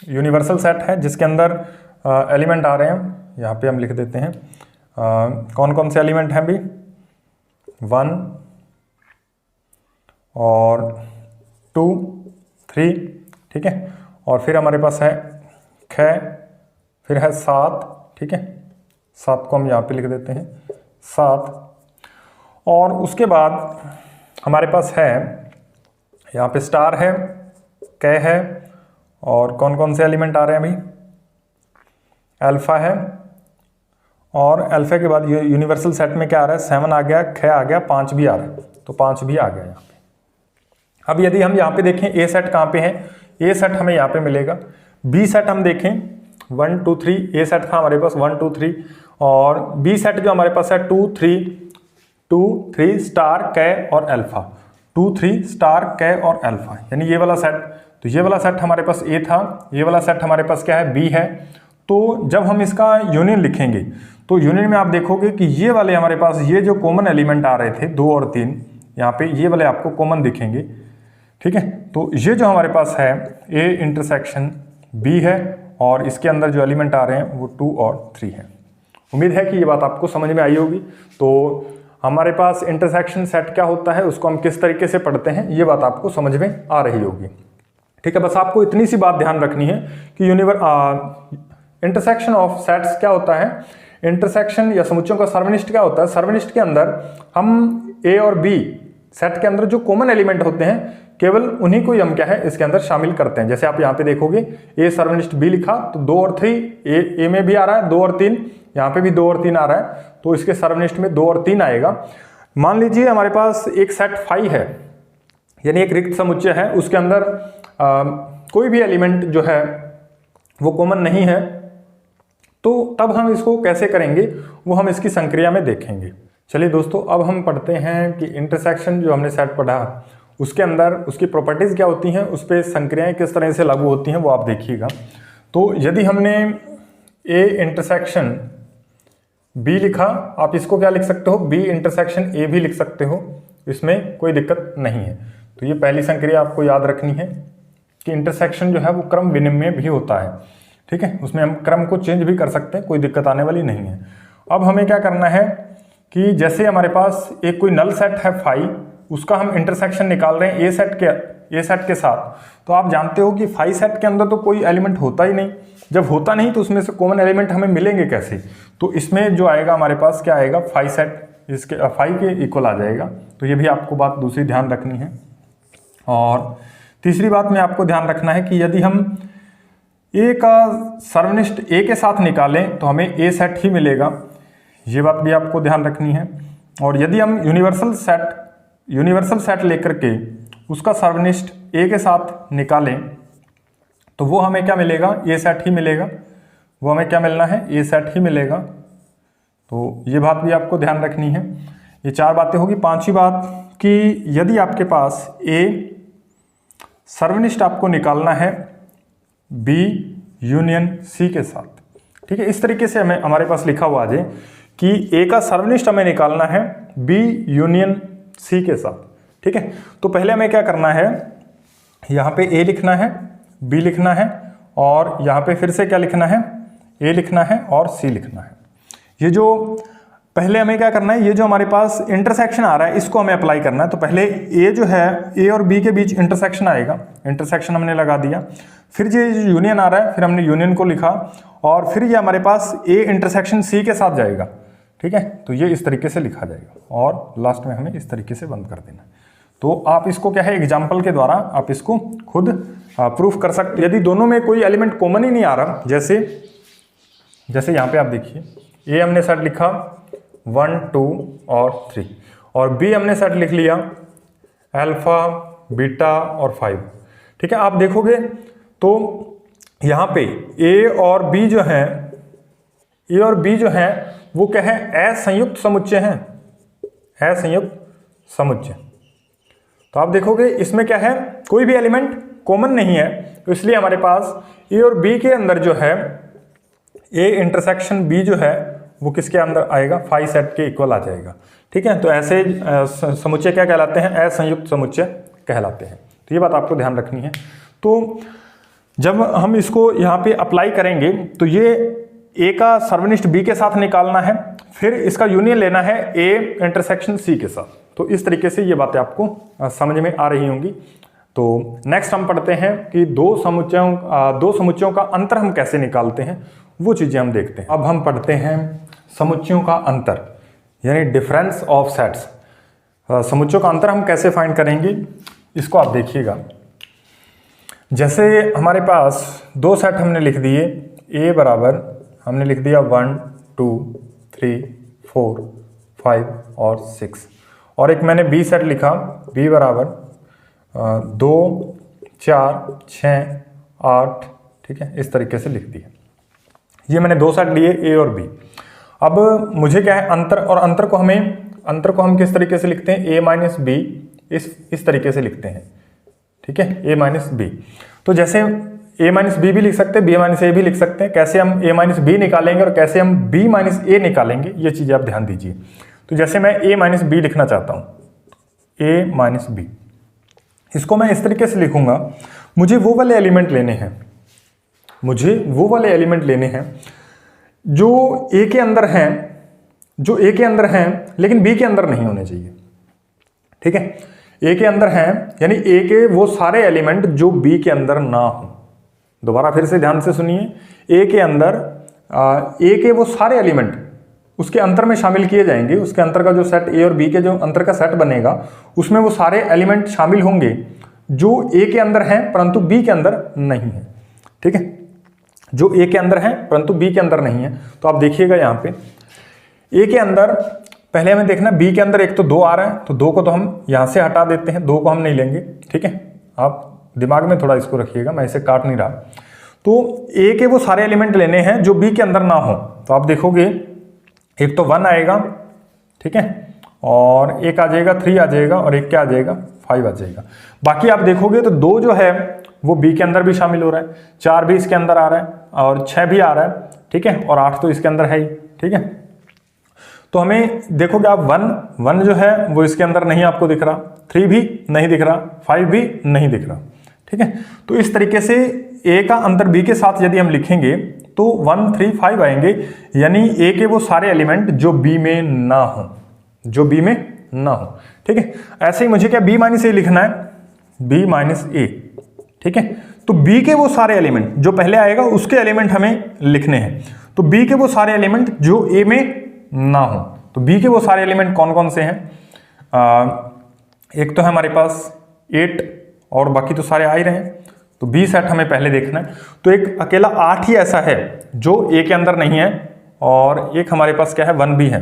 यूनिवर्सल सेट है जिसके अंदर एलिमेंट आ रहे हैं। यहाँ पे हम लिख देते हैं कौन कौन से एलिमेंट हैं भी, 1 और 2, 3, ठीक है, और फिर हमारे पास है कै, फिर है 7, ठीक है, 7 को हम यहाँ पे लिख देते हैं 7, और उसके बाद हमारे पास है यहाँ पे स्टार है, कै है, और कौन कौन से एलिमेंट आ रहे हैं अभी, अल्फा है, और अल्फा के बाद ये यूनिवर्सल सेट में क्या आ रहा है, 7 आ गया, कै आ गया, 5 भी आ रहा है, तो 5 भी आ गया यहाँ पे। अब यदि हम यहाँ पे देखें ए सेट कहाँ पे है, ए सेट हमें यहाँ पे मिलेगा। बी सेट हम देखें 1, 2, 3, ए सेट था हमारे पास 1, 2, 3, और बी सेट जो हमारे पास है 2, 3 स्टार, कै और अल्फा, 2, 3 स्टार, कै और अल्फा, यानी ये वाला सेट। तो ये वाला सेट हमारे पास ए था, ये वाला सेट हमारे पास क्या है, बी है। तो जब हम इसका यूनियन लिखेंगे तो यूनियन में आप देखोगे कि ये वाले हमारे पास ये जो कॉमन एलिमेंट आ रहे थे 2 और 3, यहाँ पे ये वाले आपको कॉमन दिखेंगे, ठीक है। तो ये जो हमारे पास है ए इंटरसेक्शन बी है, और इसके अंदर जो एलिमेंट आ रहे हैं वो 2 और 3 है। उम्मीद है कि ये बात आपको समझ में आई होगी। तो हमारे पास इंटरसेक्शन सेट क्या होता है, उसको हम किस तरीके से पढ़ते हैं, ये बात आपको समझ में आ रही होगी, ठीक है। बस आपको इतनी सी बात ध्यान रखनी है कि इंटरसेक्शन ऑफ सेट्स क्या होता है, इंटरसेक्शन या समुच्चयों का सर्वनिष्ठ क्या होता है। सर्वनिष्ठ के अंदर हम ए और बी सेट के अंदर जो कॉमन एलिमेंट होते हैं केवल उन्हीं को ही हम क्या है इसके अंदर शामिल करते हैं। जैसे आप यहाँ पे देखोगे ए सर्वनिष्ठ बी लिखा तो 2 और 3 ए में भी आ रहा है, 2 और 3 यहाँ पे भी 2 और 3 आ रहा है, तो इसके सर्वनिष्ठ में 2 और 3 आएगा। मान लीजिए हमारे पास एक सेट फाई है, यानी एक रिक्त समुच्चय है, उसके अंदर कोई भी एलिमेंट जो है वो कॉमन नहीं है, तो तब हम इसको कैसे करेंगे वो हम इसकी संक्रिया में देखेंगे। चलिए दोस्तों, अब हम पढ़ते हैं कि इंटरसेक्शन जो हमने सेट पढ़ा उसके अंदर उसकी प्रॉपर्टीज क्या होती हैं, उस पर संक्रियाएं किस तरह से लागू होती हैं वो आप देखिएगा। तो यदि हमने ए इंटरसेक्शन बी लिखा, आप इसको क्या लिख सकते हो, बी इंटरसेक्शन ए भी लिख सकते हो, इसमें कोई दिक्कत नहीं है। तो ये पहली संक्रिया आपको याद रखनी है कि इंटरसेक्शन जो है वो क्रम विनिमय भी होता है, ठीक है, उसमें हम क्रम को चेंज भी कर सकते हैं, कोई दिक्कत आने वाली नहीं है। अब हमें क्या करना है कि जैसे हमारे पास एक कोई नल सेट है फाई, उसका हम इंटरसेक्शन निकाल रहे हैं ए सेट के साथ, तो आप जानते हो कि फाई सेट के अंदर तो कोई एलिमेंट होता ही नहीं। जब होता नहीं तो उसमें से कॉमन एलिमेंट हमें मिलेंगे कैसे, तो इसमें जो आएगा हमारे पास क्या आएगा, फाई सेट इसके फाई के इक्वल आ जाएगा। तो ये भी आपको बात दूसरी ध्यान रखनी है। और तीसरी बात में आपको ध्यान रखना है कि यदि हम ए का सर्वनिष्ठ ए के साथ निकालें तो हमें ए सेट ही मिलेगा, ये बात भी आपको ध्यान रखनी है। और यदि हम यूनिवर्सल सेट लेकर के उसका सर्वनिष्ठ ए के साथ निकालें तो वो हमें क्या मिलेगा, ए सेट ही मिलेगा, वो हमें क्या मिलना है, ए सेट ही मिलेगा। तो ये बात भी आपको ध्यान रखनी है। ये 4 बातें होगी। 5वीं बात कि यदि आपके पास ए सर्वनिष्ठ आपको निकालना है बी यूनियन सी के साथ, ठीक है, इस तरीके से हमें हमारे पास लिखा हुआ आ जाए कि ए का सर्वनिष्ठ हमें निकालना है बी यूनियन सी के साथ, ठीक है। तो पहले हमें क्या करना है, यहाँ पे ए लिखना है, बी लिखना है, और यहाँ पे फिर से क्या लिखना है, ए लिखना है और सी लिखना है। ये जो पहले हमें क्या करना है, ये जो हमारे पास इंटरसेक्शन आ रहा है इसको हमें अप्लाई करना है। तो पहले ए जो है, ए और बी के बीच इंटरसेक्शन आएगा, इंटरसेक्शन हमने लगा दिया। फिर ये यूनियन आ रहा है, फिर हमने यूनियन को लिखा, और फिर ये हमारे पास ए इंटरसेक्शन सी के साथ जाएगा, ठीक है। तो ये इस तरीके से लिखा जाएगा और लास्ट में हमें इस तरीके से बंद कर देना। तो आप इसको क्या है एग्जाम्पल के द्वारा आप इसको खुद प्रूफ कर सकते। यदि दोनों में कोई एलिमेंट कॉमन ही नहीं आ रहा, जैसे यहाँ पे आप देखिए ए हमने सेट लिखा 1 2 और 3 और बी हमने सेट लिख लिया अल्फा बीटा और 5। ठीक है, आप देखोगे तो यहाँ पे ए और बी जो है वो क्या है असंयुक्त समुच्चय हैं, असंयुक्त समुच्चय। तो आप देखोगे इसमें क्या है कोई भी एलिमेंट कॉमन नहीं है, तो इसलिए हमारे पास ए और बी के अंदर जो है ए इंटरसेक्शन बी जो है वो किसके अंदर आएगा 5 सेट के इक्वल आ जाएगा। ठीक है, तो ऐसे समुच्चय क्या कहलाते हैं असंयुक्त समुच्चय कहलाते हैं। तो ये बात आपको ध्यान रखनी है। तो जब हम इसको यहाँ पे अप्लाई करेंगे तो ये ए का सर्वनिष्ठ बी के साथ निकालना है, फिर इसका यूनियन लेना है ए इंटरसेक्शन सी के साथ। तो इस तरीके से ये बातें आपको समझ में आ रही होंगी। तो नेक्स्ट हम पढ़ते हैं कि दो समुच्चयों का अंतर हम कैसे निकालते हैं, वो चीज़ें हम देखते हैं। अब हम पढ़ते हैं समुच्चयों का अंतर यानी डिफरेंस ऑफ सेट्स। समुच्चयों का अंतर हम कैसे फाइंड करेंगे इसको आप देखिएगा। जैसे हमारे पास दो सेट हमने लिख दिए, ए बराबर हमने लिख दिया 1 2 3 4 5 और 6 और एक मैंने बी सेट लिखा बी बराबर 2 4 6 8। ठीक है, इस तरीके से लिख दिया। ये मैंने दो सेट लिए ए और बी। अब मुझे क्या है अंतर, और अंतर को हम किस तरीके से लिखते हैं ए माइनस बी, इस तरीके से लिखते हैं। ठीक है, ए माइनस बी। तो जैसे ए माइनस बी भी लिख सकते हैं, बी माइनस ए भी लिख सकते हैं। कैसे हम ए माइनस बी निकालेंगे और कैसे हम बी माइनस ए निकालेंगे ये चीज़ें आप ध्यान दीजिए। तो जैसे मैं ए माइनस बी लिखना चाहता हूँ, ए माइनस बी, इसको मैं इस तरीके से लिखूंगा। मुझे वो वाले एलिमेंट लेने हैं जो ए के अंदर हैं लेकिन बी के अंदर नहीं होने चाहिए। ठीक है, ए के अंदर हैं यानी ए के वो सारे एलिमेंट जो बी के अंदर ना हो। दोबारा फिर से ध्यान से सुनिए, ए के वो सारे एलिमेंट उसके अंतर में शामिल किए जाएंगे। उसके अंतर का जो सेट ए और बी के जो अंतर का सेट बनेगा उसमें वो सारे एलिमेंट शामिल होंगे जो ए के अंदर हैं परंतु बी के अंदर नहीं है। ठीक है, जो ए के अंदर हैं परंतु बी के अंदर नहीं है। तो आप देखिएगा यहाँ पे ए के अंदर पहले हमें देखना बी के अंदर एक तो 2 आ रहा है, तो 2 को तो हम यहाँ से हटा देते हैं, 2 को हम नहीं लेंगे। ठीक है, आप दिमाग में थोड़ा इसको रखिएगा, मैं इसे काट नहीं रहा। तो ए के वो सारे एलिमेंट लेने हैं जो बी के अंदर ना हो। तो आप देखोगे एक तो 1 आएगा, ठीक है, और एक आ जाएगा 3 आ जाएगा और एक क्या आ जाएगा 5 आ जाएगा। बाकी आप देखोगे तो 2 जो है वो बी के अंदर भी शामिल हो रहा है, 4 भी इसके अंदर आ रहा है और 6 भी आ रहा है। ठीक है, और 8 तो इसके अंदर है ही। ठीक है, तो हमें देखोगे आप 1 जो है वो इसके अंदर नहीं आपको दिख रहा, 3 भी नहीं दिख रहा, 5 भी नहीं दिख रहा। ठीक है, तो इस तरीके से ए का अंतर बी के साथ यदि हम लिखेंगे तो 1 3 5 आएंगे, यानी ए के वो सारे एलिमेंट जो बी में ना हो। ठीक है, ऐसे ही मुझे क्या बी माइनस ए लिखना है, बी माइनस ए। ठीक है, तो बी के वो सारे एलिमेंट जो पहले आएगा उसके एलिमेंट हमें लिखने हैं। तो बी के वो सारे एलिमेंट जो ए में ना हो, तो बी के वो सारे एलिमेंट कौन कौन से हैं? एक तो है हमारे पास 8 और बाकी तो सारे आ ही रहे हैं। तो बी सेट हमें पहले देखना है। तो एक अकेला 8 ही ऐसा है जो ए के अंदर नहीं है और एक हमारे पास क्या है 1 भी है।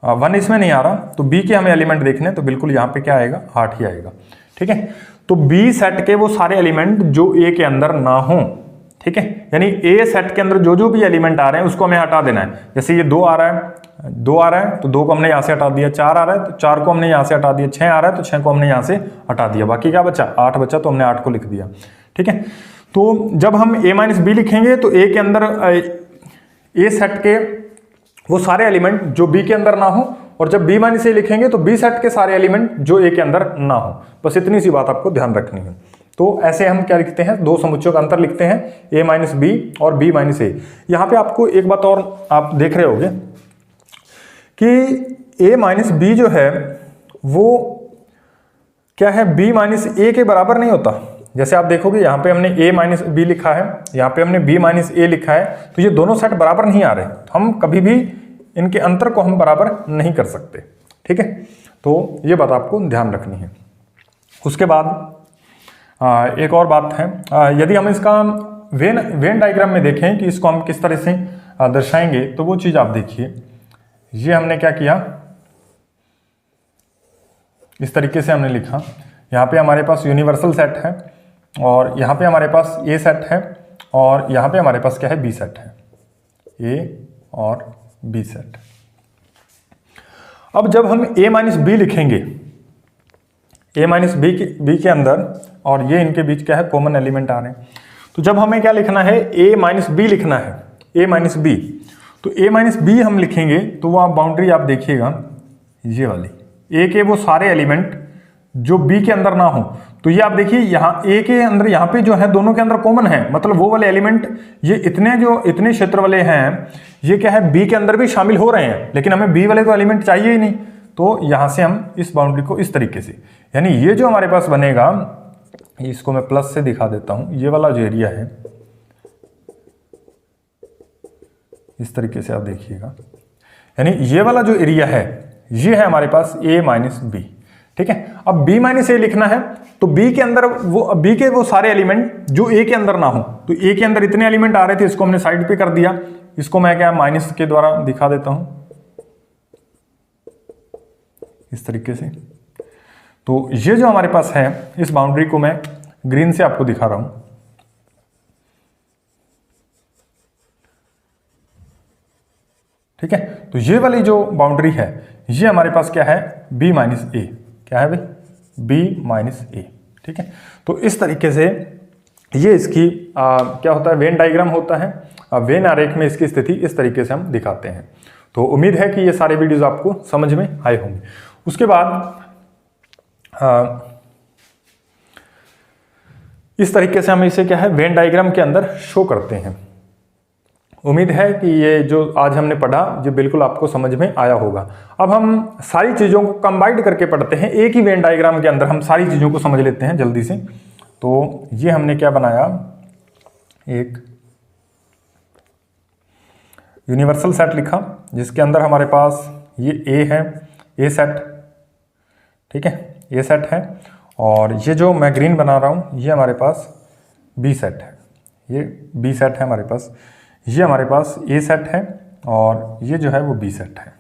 1 इसमें नहीं आ रहा, तो बी के हमें एलिमेंट देखने हैं, तो बिल्कुल यहाँ पे क्या आएगा 8 ही आएगा। ठीक है, तो बी सेट के वो सारे एलिमेंट जो ए के अंदर ना हो। ठीक है, यानी ए सेट के अंदर जो भी एलिमेंट आ रहे हैं उसको हमें हटा देना है। जैसे ये 2 आ रहा है तो 2 को हमने यहाँ से हटा दिया, 4 आ रहा है तो 4 को हमने यहाँ से हटा दिया, 6 आ रहा है तो 6 को हमने यहाँ से हटा दिया, बाकी क्या बचा 8 बचा, तो हमने 8 को लिख दिया। ठीक है, तो जब हम a माइनस बी लिखेंगे तो ए के अंदर ए सेट के वो सारे एलिमेंट जो बी के अंदर ना हो, और जब बी माइनस ए लिखेंगे तो बी सेट के सारे एलिमेंट जो ए के अंदर ना हो। बस इतनी सी बात आपको ध्यान रखनी है। तो ऐसे हम क्या लिखते हैं, दो समुच्चयों का अंतर लिखते हैं, a माइनस बी और b माइनस ए। यहाँ पे आपको एक बात और आप देख रहे होंगे कि a माइनस बी जो है वो क्या है b माइनस ए के बराबर नहीं होता। जैसे आप देखोगे यहाँ पे हमने a माइनस बी लिखा है, यहाँ पे हमने b माइनस ए लिखा है, तो ये दोनों सेट बराबर नहीं आ रहे। हम कभी भी इनके अंतर को हम बराबर नहीं कर सकते। ठीक है, तो ये बात आपको ध्यान रखनी है। उसके बाद एक और बात है, यदि हम इसका वेन डायग्राम में देखें कि इसको हम किस तरह से दर्शाएंगे, तो वो चीज़ आप देखिए। ये हमने क्या किया, इस तरीके से हमने लिखा। यहाँ पे हमारे पास यूनिवर्सल सेट है और यहाँ पे हमारे पास ए सेट है और यहाँ पे हमारे पास क्या है, बी सेट है, ए और बी सेट। अब जब हम a माइनस बी लिखेंगे, a माइनस बी के अंदर और ये इनके बीच क्या है, कॉमन एलिमेंट आ रहे हैं। तो जब हमें क्या लिखना है, a माइनस बी लिखना है, a माइनस बी, तो a माइनस बी हम लिखेंगे तो वो आप बाउंड्री आप देखिएगा, ये वाली a के वो सारे एलिमेंट जो b के अंदर ना हो। तो ये आप देखिए यहाँ a के अंदर, यहाँ पे जो है दोनों के अंदर कॉमन है, मतलब वो वाले एलिमेंट, ये इतने क्षेत्र वाले हैं, ये क्या है, b के अंदर भी शामिल हो रहे हैं, लेकिन हमें b वाले तो एलिमेंट चाहिए ही नहीं। तो यहाँ से हम इस बाउंड्री को इस तरीके से, यानी ये जो हमारे पास बनेगा, इसको मैं प्लस से दिखा देता हूं, ये वाला जो एरिया है इस तरीके से आप देखिएगा, यानी ये वाला जो एरिया है ये है हमारे पास a माइनस बी। ठीक है, अब b माइनस ए लिखना है तो b के अंदर b के वो सारे एलिमेंट जो a के अंदर ना हो। तो a के अंदर इतने एलिमेंट आ रहे थे, इसको हमने साइड पे कर दिया, इसको मैं क्या माइनस के द्वारा दिखा देता हूं इस तरीके से। तो ये जो हमारे पास है, इस बाउंड्री को मैं ग्रीन से आपको दिखा रहा हूं। ठीक है, तो ये वाली जो बाउंड्री है ये हमारे पास क्या है, b माइनस ए, क्या है भाई, b माइनस ए। ठीक है, तो इस तरीके से ये इसकी क्या होता है, वेन डायग्राम होता है। वेन आरेख में इसकी स्थिति इस तरीके से हम दिखाते हैं। तो उम्मीद है कि ये सारे वीडियोस आपको समझ में आए होंगे। उसके बाद इस तरीके से हम इसे क्या है, वेन डायग्राम के अंदर शो करते हैं। उम्मीद है कि ये जो आज हमने पढ़ा ये बिल्कुल आपको समझ में आया होगा। अब हम सारी चीज़ों को कंबाइंड करके पढ़ते हैं, एक ही वेन डायग्राम के अंदर हम सारी चीज़ों को समझ लेते हैं जल्दी से। तो ये हमने क्या बनाया, एक यूनिवर्सल सेट लिखा जिसके अंदर हमारे पास ये ए है, ए सेट। ठीक है, ए सेट है, और ये जो मैं ग्रीन बना रहा हूँ ये हमारे पास बी सेट है, ये बी सेट है हमारे पास। ये हमारे पास ए सेट है और ये जो है वो बी सेट है।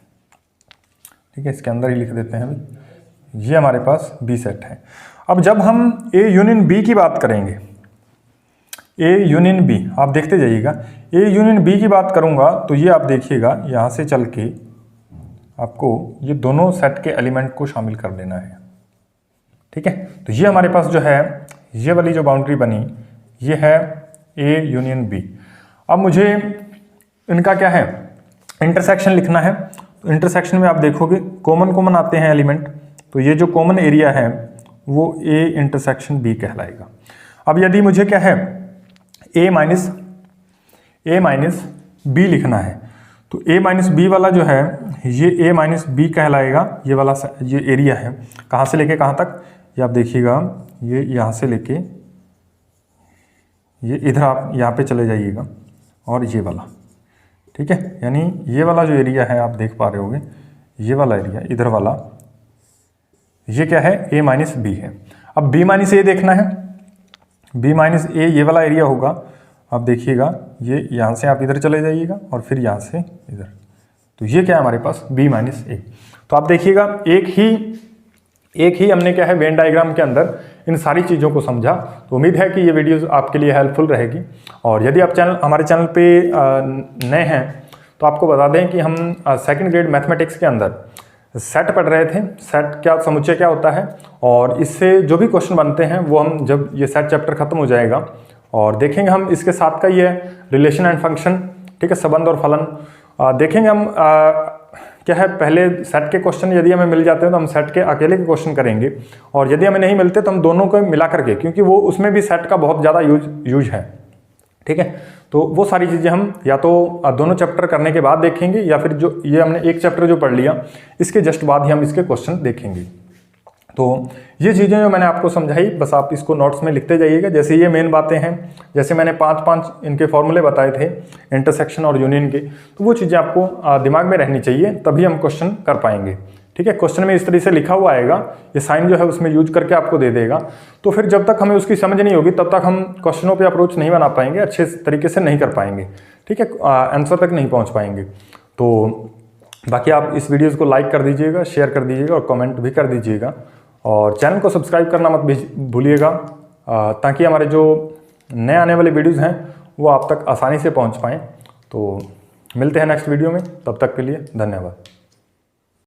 ठीक है, इसके अंदर ही लिख देते हैं अभी, ये हमारे पास बी सेट है। अब जब हम ए यूनियन बी की बात करेंगे, ए यूनियन बी, आप देखते जाइएगा, ए यूनियन बी की बात करूंगा तो ये आप देखिएगा यहाँ से चल के आपको ये दोनों सेट के एलिमेंट को शामिल कर देना है। ठीक है, तो ये हमारे पास जो है, ये वाली जो बाउंड्री बनी ये है ए यूनियन बी। अब मुझे इनका क्या है, इंटरसेक्शन लिखना है। तो इंटरसेक्शन में आप देखोगे कॉमन आते हैं एलिमेंट, तो ये जो कॉमन एरिया है वो ए इंटरसेक्शन बी कहलाएगा। अब यदि मुझे क्या है, ए माइनस बी लिखना है, तो ए माइनस बी वाला जो है ये ए माइनस बी कहलाएगा। ये वाला ये एरिया है, कहाँ से लेके कहाँ तक, ये आप देखिएगा, ये यहाँ से लेके ये इधर आप यहाँ पे चले जाइएगा, और ये वाला। ठीक है, यानी ये वाला जो एरिया है आप देख पा रहे होगे, ये वाला एरिया इधर वाला, ये क्या है, ए माइनस बी है। अब बी माइनस ए देखना है, बी माइनस ए ये वाला एरिया होगा, आप देखिएगा, ये यहाँ से आप इधर चले जाइएगा और फिर यहाँ से इधर, तो ये क्या है हमारे पास, बी माइनस ए। तो आप देखिएगा एक ही हमने क्या है, वेन डायग्राम के अंदर इन सारी चीज़ों को समझा। तो उम्मीद है कि ये वीडियोस आपके लिए हेल्पफुल रहेगी। और यदि आप हमारे चैनल पे नए हैं तो आपको बता दें कि हम सेकंड ग्रेड मैथमेटिक्स के अंदर सेट पढ़ रहे थे। सेट क्या, समुच्चय क्या होता है, और इससे जो भी क्वेश्चन बनते हैं वो हम जब ये सेट चैप्टर खत्म हो जाएगा और देखेंगे हम इसके साथ का ये रिलेशन एंड फंक्शन, ठीक है, संबंध और फलन देखेंगे हम। क्या है, पहले सेट के क्वेश्चन यदि हमें मिल जाते हैं तो हम सेट के अकेले के क्वेश्चन करेंगे, और यदि हमें नहीं मिलते तो हम दोनों को मिला करके, क्योंकि वो उसमें भी सेट का बहुत ज़्यादा यूज है। ठीक है, तो वो सारी चीज़ें हम या तो दोनों चैप्टर करने के बाद देखेंगे, या फिर जो ये हमने एक चैप्टर जो पढ़ लिया इसके जस्ट बाद ही हम इसके क्वेश्चन देखेंगे। तो ये चीज़ें जो मैंने आपको समझाई, बस आप इसको नोट्स में लिखते जाइएगा। जैसे ये मेन बातें हैं, जैसे मैंने 5 इनके फॉर्मूले बताए थे इंटरसेक्शन और यूनियन के, तो वो चीज़ें आपको दिमाग में रहनी चाहिए, तभी हम क्वेश्चन कर पाएंगे। ठीक है, क्वेश्चन में इस तरह से लिखा हुआ आएगा, ये साइन जो है उसमें यूज करके आपको दे देगा। तो फिर जब तक हमें उसकी समझ नहीं होगी तब तक हम क्वेश्चनों पे अप्रोच नहीं बना पाएंगे, अच्छे तरीके से नहीं कर पाएंगे। ठीक है, आंसर तक नहीं पहुंच पाएंगे। तो बाकी आप इस वीडियोज़ को लाइक कर दीजिएगा, शेयर कर दीजिएगा और कमेंट भी कर दीजिएगा, और चैनल को सब्सक्राइब करना मत भूलिएगा, ताकि हमारे जो नए आने वाले वीडियोज़ हैं वो आप तक आसानी से पहुंच पाएँ। तो मिलते हैं नेक्स्ट वीडियो में, तब तक के लिए धन्यवाद।